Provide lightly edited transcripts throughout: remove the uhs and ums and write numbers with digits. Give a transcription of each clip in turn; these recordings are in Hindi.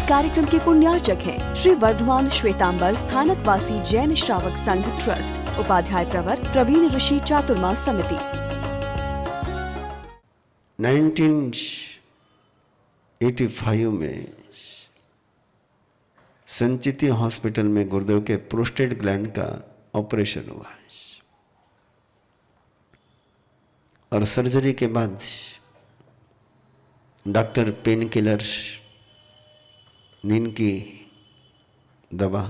कार्यक्रम के पुण्यार्चक हैं श्री वर्धमान श्वेतांबर स्थानकवासी जैन श्रावक संघ ट्रस्ट, उपाध्याय प्रवर प्रवीण ऋषि चातुर्मास समिति। 1985 में संचिति हॉस्पिटल में गुरुदेव के प्रोस्टेट ग्लैंड का ऑपरेशन हुआ और सर्जरी के बाद डॉक्टर पेन किलर, नींद की दवा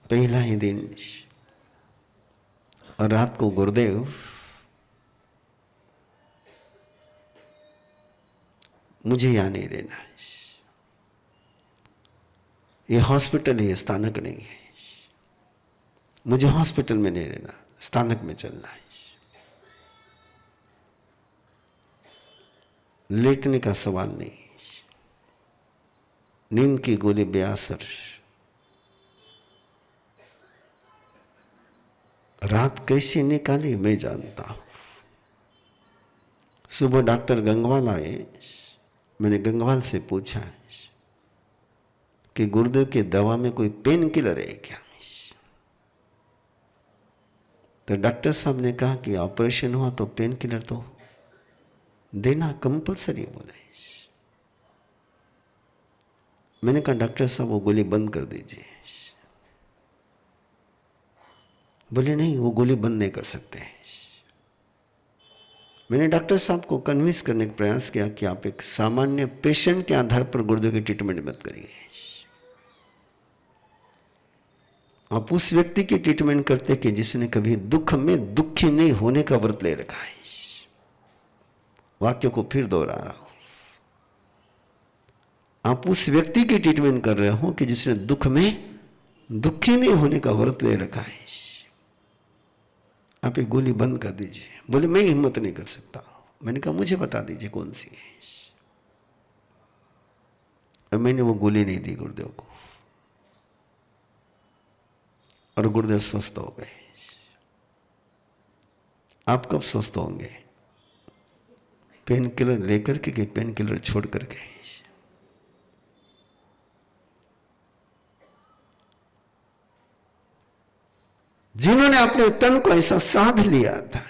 पहला ही दिन, और रात को गुरुदेव मुझे यहाँ नहीं रहना है, ये हॉस्पिटल है, ये स्थानक नहीं है, मुझे हॉस्पिटल में नहीं रहना, स्थानक में चलना है। लेटने का सवाल नहीं, नींद की गोली बेअसर, रात कैसे निकाली मैं जानता हूं। सुबह डॉक्टर गंगवाल आए, मैंने गंगवाल से पूछा कि गुरुदेव की दवा में कोई पेन किलर है क्या? तो डॉक्टर साहब ने कहा कि ऑपरेशन हुआ तो पेन किलर तो देना कंपलसरी बोले। मैंने कहा डॉक्टर साहब वो गोली बंद कर दीजिए। बोले नहीं, वो गोली बंद नहीं कर सकते। मैंने डॉक्टर साहब को कन्विंस करने का प्रयास किया कि आप एक सामान्य पेशेंट के आधार पर गुरुदेव की ट्रीटमेंट मत करिए, आप उस व्यक्ति की ट्रीटमेंट करते कि जिसने कभी दुख में दुखी नहीं होने का व्रत ले रखा है। वाक्य को फिर दोहरा रहा हूं, आप उस व्यक्ति की ट्रीटमेंट कर रहे हो कि जिसने दुख में दुखी नहीं होने का व्रत ले रखा है। आप एक गोली बंद कर दीजिए। बोले मैं हिम्मत नहीं कर सकता। मैंने कहा मुझे बता दीजिए कौन सी है। और मैंने वो गोली नहीं दी गुरुदेव को, और गुरुदेव स्वस्थ हो गए। आप कब स्वस्थ होंगे? पेन किलर लेकर के कि पेन किलर छोड़ करके? जिन्होंने अपने तन को ऐसा साध लिया था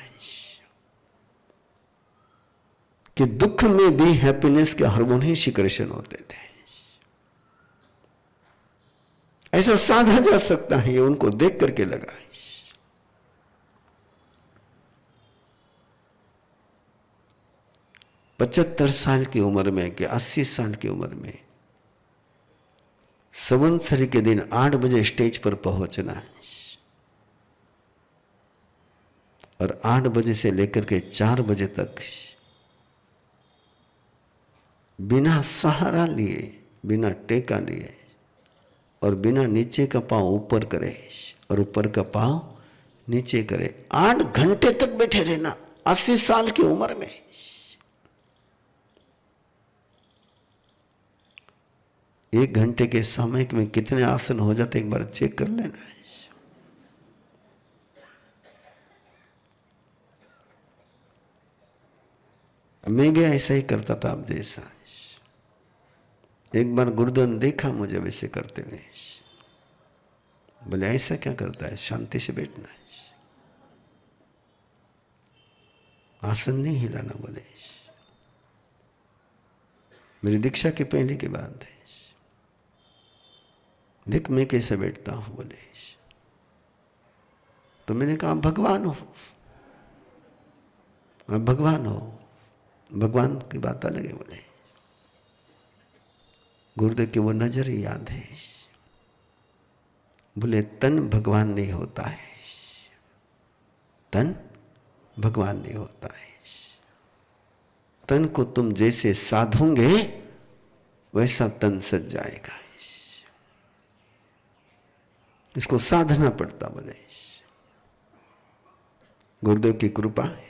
कि दुख में भी हैप्पीनेस के हार्मोन ही सिक्रेशन होते थे, ऐसा साधा जा सकता है, ये उनको देख करके लगा। 75 साल की उम्र में कि 80 साल की उम्र में संवत्सरी के दिन 8 बजे स्टेज पर पहुंचना है, और 8 बजे से लेकर के 4 बजे तक बिना सहारा लिए, बिना टेका लिए, और बिना नीचे का पांव ऊपर करे और ऊपर का पांव नीचे करे, 8 घंटे तक बैठे रहना 80 साल की उम्र में। एक घंटे के समय में कितने आसन हो जाते एक बार चेक कर लेना है। मैं भी ऐसा ही करता था आप जैसा। एक बार गुरुदेव ने देखा मुझे वैसे करते हुए, बोले ऐसा क्या करता है, शांति से बैठना है, आसन नहीं हिलाना। बोले मेरी दीक्षा के पहले की बात है, देख मैं कैसे बैठता हूं। बोले तो मैंने कहा भगवान हो, आप भगवान हो, भगवान की बात अलग है। बोले गुरुदेव की वो नजर ही याद है। बोले तन भगवान नहीं होता है, तन भगवान नहीं होता है। तन को तुम जैसे साधोगे वैसा तन सज जाएगा, इसको साधना पड़ता। बोले गुरुदेव की कृपा है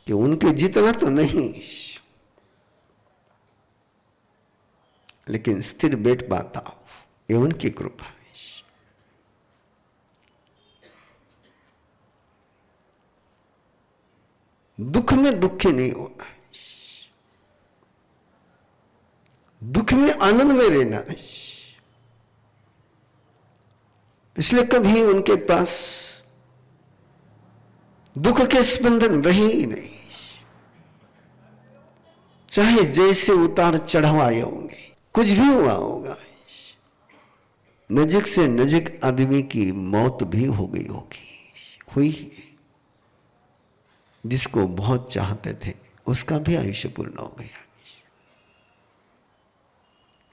कि उनके जितना तो नहीं, लेकिन स्थिर बैठ पाता हूं, ये उनकी कृपा है। दुख में दुखी नहीं होना, दुख में आनंद में रहना। इसलिए कभी उनके पास दुख के स्पंदन रहे ही नहीं, चाहे जैसे उतार चढ़ाव आए होंगे, कुछ भी हुआ होगा। नजीक से नजीक आदमी की मौत भी हो गई होगी, हुई। जिसको बहुत चाहते थे उसका भी आयुष्य पूर्ण हो गया,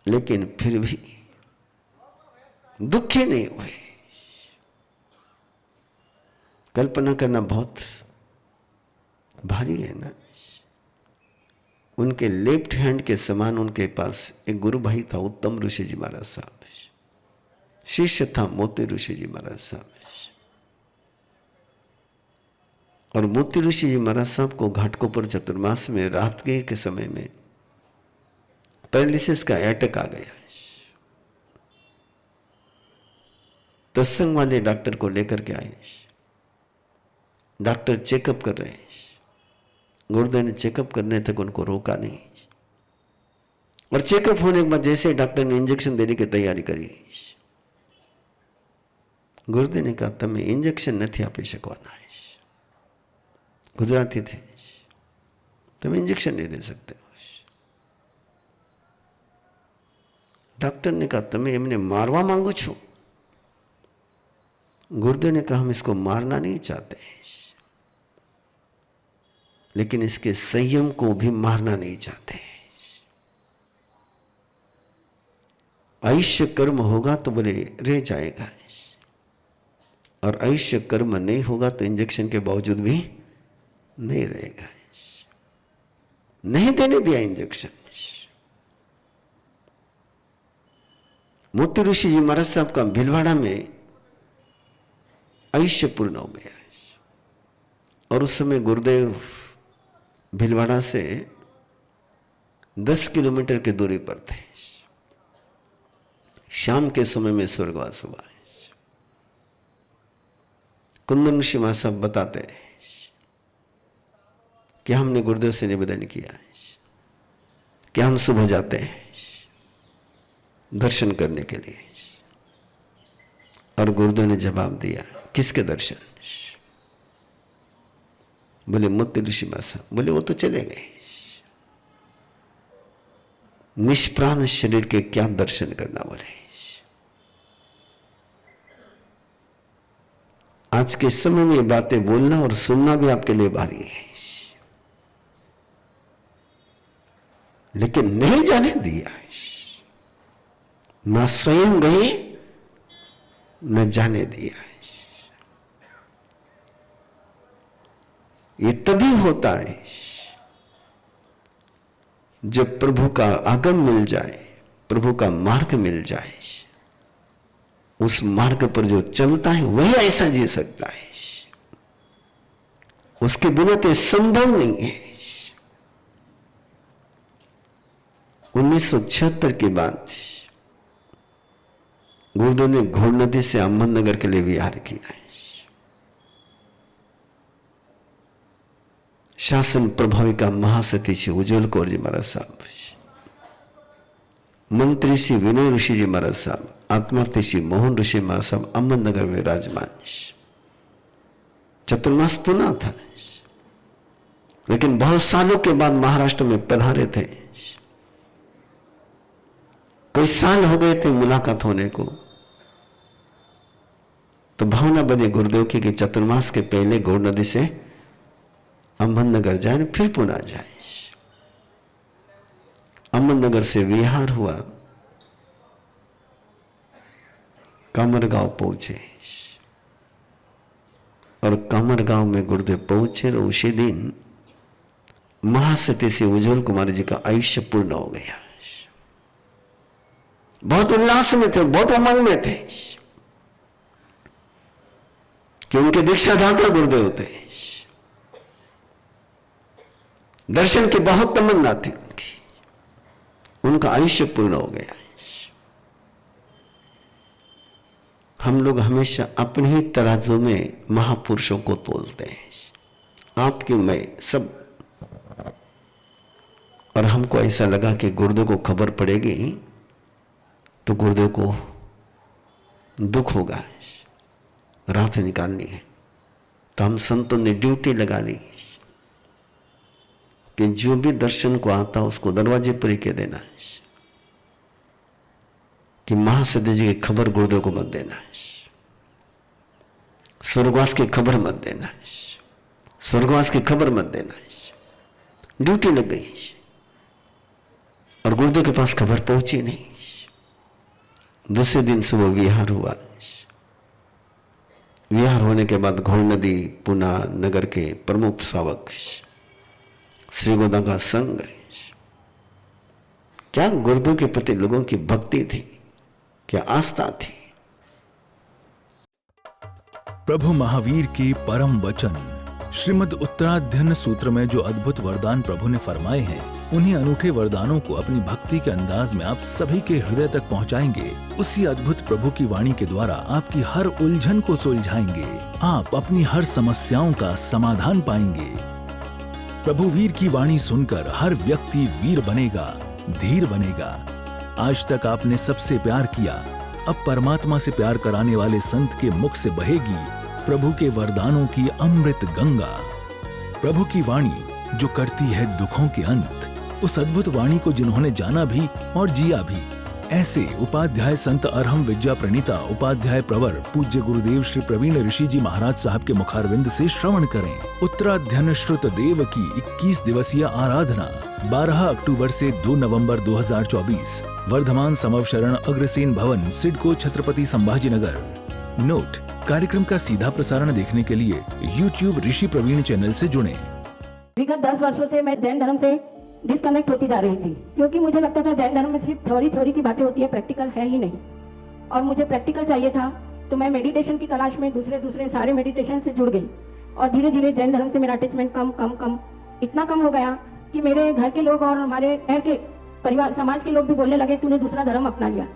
लेकिन फिर भी दुखी नहीं हुए। कल्पना करना बहुत भारी है ना। उनके लेफ्ट हैंड के समान उनके पास एक गुरु भाई था, उत्तम ऋषि जी महाराज साहब। शिष्य था मोती ऋषि जी महाराज साहब। और मोती ऋषि जी महाराज साहब को घाटकोपर चतुर्मास में रात के समय में पैरालिसिस का अटैक आ गया। तत्संग वाले डॉक्टर को लेकर के आए। डॉक्टर चेकअप कर रहे हैं। गुरुदेव ने चेकअप करने तक उनको रोका नहीं, और चेकअप होने के बाद जैसे डॉक्टर ने इंजेक्शन देने की तैयारी करी, गुरुदेव ने कहा तमें इंजेक्शन नहीं आपी શકવાના। गुजराती थे, तुम इंजेक्शन नहीं दे सकते। डॉक्टर ने कहा तुम्हें एमने मारवा मांगो छो। गुरुदेव ने कहा हम इसको मारना नहीं चाहते, लेकिन इसके संयम को भी मारना नहीं चाहते। आयुष्य कर्म होगा तो बोले रह जाएगा, और आयुष्य कर्म नहीं होगा तो इंजेक्शन के बावजूद भी नहीं रहेगा। नहीं देने दिया इंजेक्शन। मोती ऋषि जी महाराज साहब का भीलवाड़ा में आयुष्य पूर्ण हो गया। और उस समय गुरुदेव भीलवाड़ा से 10 किलोमीटर की दूरी पर थे। शाम के समय में स्वर्गवास हुआ। कुंदन ऋषि महाराज साहब बताते हैं कि हमने गुरुदेव से निवेदन किया कि हम सुबह जाते हैं दर्शन करने के लिए। और गुरुदेव ने जवाब दिया किसके दर्शन? बोले मोती ऋषि महाराज साहब। बोले वो तो चले गए, निष्प्राण शरीर के क्या दर्शन करना। बोले आज के समय में ये बातें बोलना और सुनना भी आपके लिए भारी है, लेकिन नहीं जाने दिया। न स्वयं गए न जाने दिया। ये तभी होता है जब प्रभु का आगम मिल जाए, प्रभु का मार्ग मिल जाए। उस मार्ग पर जो चलता है वही ऐसा जी सकता है, उसके बिना तो संभव नहीं है। 1976 की बात, गुरुदेव ने घोड़ नदी से अहमदनगर के लिए विहार किया है। शासन प्रभाविका महासती श्री उज्जवल कौर जी महाराज साहब, मंत्री श्री विनय ऋषि जी महाराज साहब, आत्मार्थी श्री मोहन ऋषि महाराज साहब अहमदनगर में विराजमान। चतुर्मास पुना था, लेकिन बहुत सालों के बाद महाराष्ट्र में पधारे थे। कई साल हो गए थे मुलाकात होने को, तो भावना बनी गुरुदेव की कि चतुर्मास के पहले घोड़ नदी से अहमदनगर जाए, फिर पुणे जाए। अहमदनगर से विहार हुआ, कामरगांव पहुंचे, और कामरगांव में गुरुदेव पहुंचे और उसी दिन महासती से उज्जवल कुमार जी का आयुष्य पूर्ण हो गया। बहुत उल्लास में थे, बहुत उमंग में थे कि उनके दीक्षादाता गुरुदेव थे। दर्शन की बहुत तमन्ना थी उनकी, उनका आयुष्य पूर्ण हो गया। हम लोग हमेशा अपने ही तराजू में महापुरुषों को तोलते हैं, आपकी मैं सब। और हमको ऐसा लगा कि गुरुदेव को खबर पड़ेगी तो गुरुदेव को दुख होगा, रात निकालनी है। तो हम संतों ने ड्यूटी लगा ली कि जो भी दर्शन को आता उसको दरवाजे पर ही कह देना है कि महासत्य जी की खबर गुरुदेव को मत देना है, स्वर्गवास की खबर मत देना है, स्वर्गवास की खबर मत देना है। ड्यूटी लग गई और गुरुदेव के पास खबर पहुंची नहीं। दूसरे दिन सुबह विहार हुआ। विहार होने के बाद घोड़ नदी पुना नगर के प्रमुख श्रावक श्री गोदा का संग, क्या गुरुदेव के प्रति लोगों की भक्ति थी, क्या आस्था थी। प्रभु महावीर के परम वचन श्रीमद् उत्तराध्ययन सूत्र में जो अद्भुत वरदान प्रभु ने फरमाए हैं, उन्हीं अनूठे वरदानों को अपनी भक्ति के अंदाज में आप सभी के हृदय तक पहुंचाएंगे। उसी अद्भुत प्रभु की वाणी के द्वारा आपकी हर उलझन को सुलझाएंगे, आप अपनी हर समस्याओं का समाधान पाएंगे। प्रभु वीर की वाणी सुनकर हर व्यक्ति वीर बनेगा, धीर बनेगा। आज तक आपने सबसे प्यार किया, अब परमात्मा से प्यार कराने वाले संत के मुख से बहेगी प्रभु के वरदानों की अमृत गंगा। प्रभु की वाणी जो करती है दुखों के अंत, उस अद्भुत वाणी को जिन्होंने जाना भी और जिया भी, ऐसे उपाध्याय संत अरहम विद्या प्रणीता उपाध्याय प्रवर पूज्य गुरुदेव श्री प्रवीण ऋषि जी महाराज साहब के मुखारविंद से श्रवण करें। उत्तराध्ययन श्रुत देव की 21 दिवसीय आराधना 12 अक्टूबर से 2 नवंबर 2024 वर्धमान समवशरण अग्रसेन भवन, सिडको, छत्रपति संभाजीनगर। नोट: कार्यक्रम का सीधा प्रसारण देखने के लिए YouTube ऋषि प्रवीण चैनल से जुड़ें। विगत 10 वर्षों से मैं जैन धर्म से डिस्कनेक्ट होती जा रही थी, क्योंकि मुझे लगता था जैन धर्म में सिर्फ थ्योरी की बातें होती है, प्रैक्टिकल है ही नहीं। और मुझे प्रैक्टिकल चाहिए था, तो मैं मेडिटेशन की तलाश में दूसरे सारे मेडिटेशन से जुड़ गई। और धीरे धीरे जैन धर्म से मेरा अटैचमेंट कम इतना कम हो गया कि मेरे घर के लोग और हमारे घर के परिवार समाज के लोग भी बोलने लगे, तूने दूसरा धर्म अपना लिया।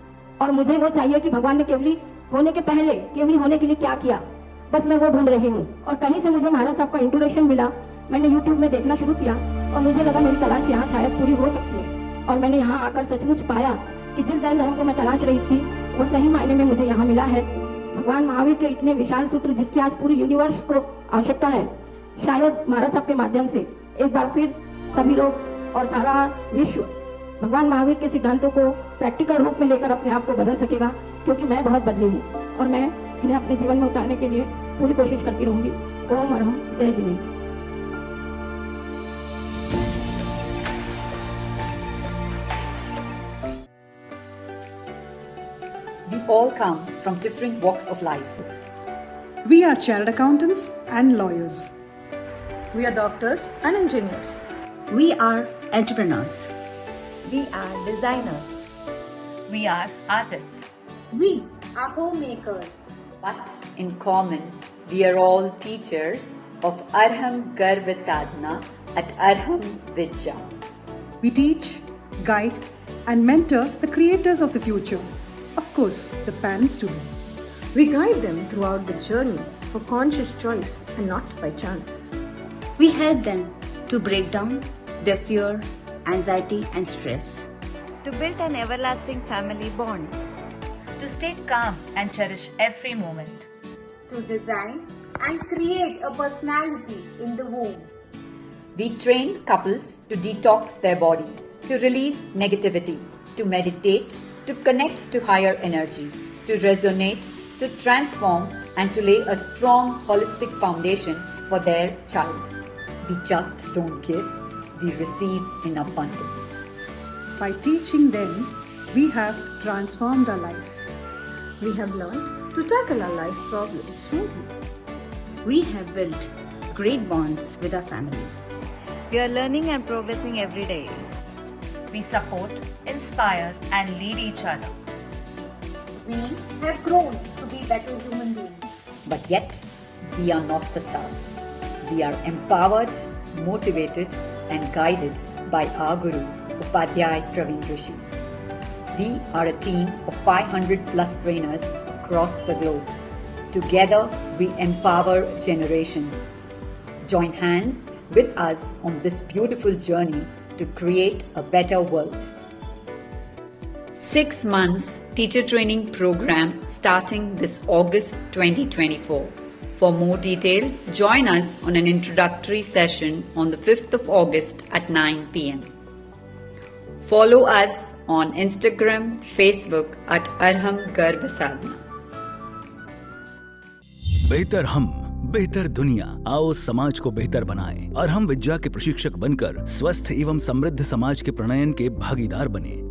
और मुझे वो चाहिए कि भगवान ने केवली होने के पहले केवली होने के लिए क्या किया, बस मैं वो ढूंढ रही हूँ। और कहीं से मुझे महाराज साहब का इंट्रोडक्शन मिला, मैंने YouTube में देखना शुरू किया और मुझे लगा मेरी तलाश यहाँ शायद पूरी हो सकती है। और मैंने यहाँ आकर सचमुच पाया कि जिस जैन धर्म को मैं तलाश रही थी वो सही मायने में मुझे यहाँ मिला है। भगवान महावीर के इतने विशाल सूत्र जिसकी आज पूरी यूनिवर्स को आवश्यकता है, शायद महाराज साहब के माध्यम से एक बार फिर सभी लोग और सारा विश्व भगवान महावीर के सिद्धांतों को प्रैक्टिकल रूप में लेकर अपने आप को बदल सकेगा, क्योंकि मैं बहुत बदली हूँ और मैं इन्हें अपने जीवन में उतारने के लिए पूरी कोशिश करती रहूंगी। ओम अरहम, जय Jinendra. We all come from different walks of life. We are chartered accountants and lawyers. We are doctors and engineers. We are entrepreneurs. We are designers. We are artists. We are homemakers. But in common, we are all teachers of Arham Garva Sadhana at Arham Vidya. We teach, guide, and mentor the creators of the future. Of course, the parents too. We guide them throughout the journey for conscious choice and not by chance. We help them to break down their fear, anxiety, and stress. To build an everlasting family bond. To stay calm and cherish every moment. To design and create a personality in the womb. We train couples to detox their body, to release negativity, to meditate, to connect to higher energy, to resonate, to transform, and to lay a strong holistic foundation for their child. We just don't give, we receive in abundance. By teaching them, we have transformed our lives. We have learned to tackle our life problems smoothly. We have built great bonds with our family. We are learning and progressing every day. We support, inspire, and lead each other. We have grown to be better human beings. But yet, we are not the stars. We are empowered, motivated, and guided by our Guru, Upadhyay Praveen Rishi. We are a team of 500 plus trainers across the globe. Together, we empower generations. Join hands with us on this beautiful journey to create a better world. 6 months teacher training program starting this August 2024. For more details, join us on an introductory session on the 5th of August at 9 p.m. Follow us on Instagram, Facebook at Arham Garb Sadhana. बेहतर हम, बेहतर दुनिया। आओ समाज को बेहतर बनाएं और हम विद्या के प्रशिक्षक बनकर स्वस्थ एवं समृद्ध समाज के प्रणयन के भागीदार बने।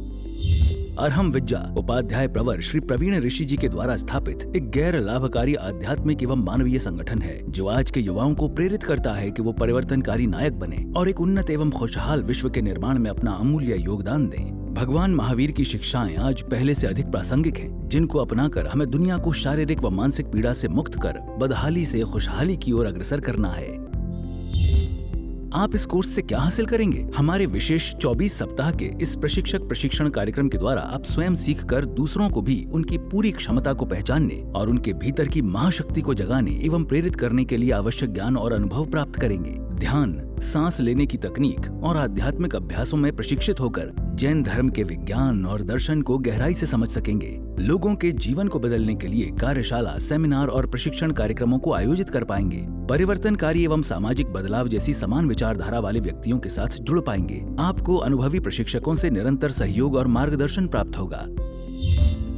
अरहम विद्या उपाध्याय प्रवर श्री प्रवीण ऋषि जी के द्वारा स्थापित एक गैर लाभकारी आध्यात्मिक एवं मानवीय संगठन है जो आज के युवाओं को प्रेरित करता है कि वो परिवर्तनकारी नायक बने और एक उन्नत एवं खुशहाल विश्व के निर्माण में अपना अमूल्य योगदान दें। भगवान महावीर की शिक्षाएं आज पहले से अधिक प्रासंगिक हैं, जिनको अपनाकर हमें दुनिया को शारीरिक व मानसिक पीड़ा से मुक्त कर बदहाली से खुशहाली की ओर अग्रसर करना है। आप इस कोर्स से क्या हासिल करेंगे? हमारे विशेष 24 सप्ताह के इस प्रशिक्षक प्रशिक्षण कार्यक्रम के द्वारा आप स्वयं सीखकर दूसरों को भी उनकी पूरी क्षमता को पहचानने और उनके भीतर की महाशक्ति को जगाने एवं प्रेरित करने के लिए आवश्यक ज्ञान और अनुभव प्राप्त करेंगे। ध्यान, सांस लेने की तकनीक और आध्यात्मिक अभ्यासों में प्रशिक्षित होकर जैन धर्म के विज्ञान और दर्शन को गहराई से समझ सकेंगे। लोगों के जीवन को बदलने के लिए कार्यशाला, सेमिनार और प्रशिक्षण कार्यक्रमों को आयोजित कर पाएंगे। परिवर्तनकारी एवं सामाजिक बदलाव जैसी समान विचारधारा वाले व्यक्तियों के साथ जुड़ पाएंगे। आपको अनुभवी प्रशिक्षकों से निरंतर सहयोग और मार्गदर्शन प्राप्त होगा।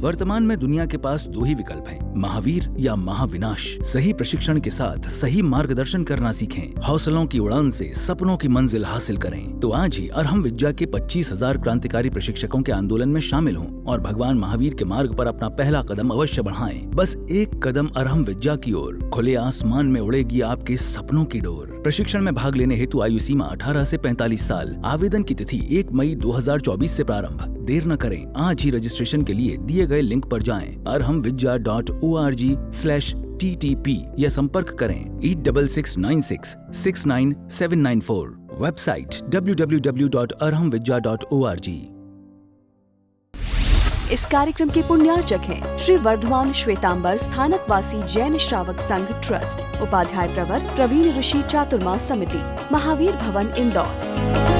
वर्तमान में दुनिया के पास 2 ही विकल्प हैं, महावीर या महाविनाश। सही प्रशिक्षण के साथ सही मार्गदर्शन करना सीखें। हौसलों की उड़ान से सपनों की मंजिल हासिल करें। तो आज ही अरहम विद्या के 25,000 क्रांतिकारी प्रशिक्षकों के आंदोलन में शामिल हों और भगवान महावीर के मार्ग पर अपना पहला कदम अवश्य बढ़ाएं। बस एक कदम अरहम विद्या की ओर, खुले आसमान में उड़ेगी आपके सपनों की डोर। प्रशिक्षण में भाग लेने हेतु आयु सीमा 18 से 45 साल। आवेदन की तिथि 1 मई 2024 से प्रारंभ। देर न करें, आज ही रजिस्ट्रेशन के लिए दिए गए लिंक पर जाएं arhamvidya.org/ttp या संपर्क करें 8669 69794। Website www.arhamvidya.org। इस कार्यक्रम के पुण्यार्चक हैं श्री वर्धमान श्वेतांबर स्थानकवासी जैन श्रावक संघ ट्रस्ट, उपाध्याय प्रवर प्रवीण ऋषि चातुर्मास समिति, महावीर भवन, इंदौर।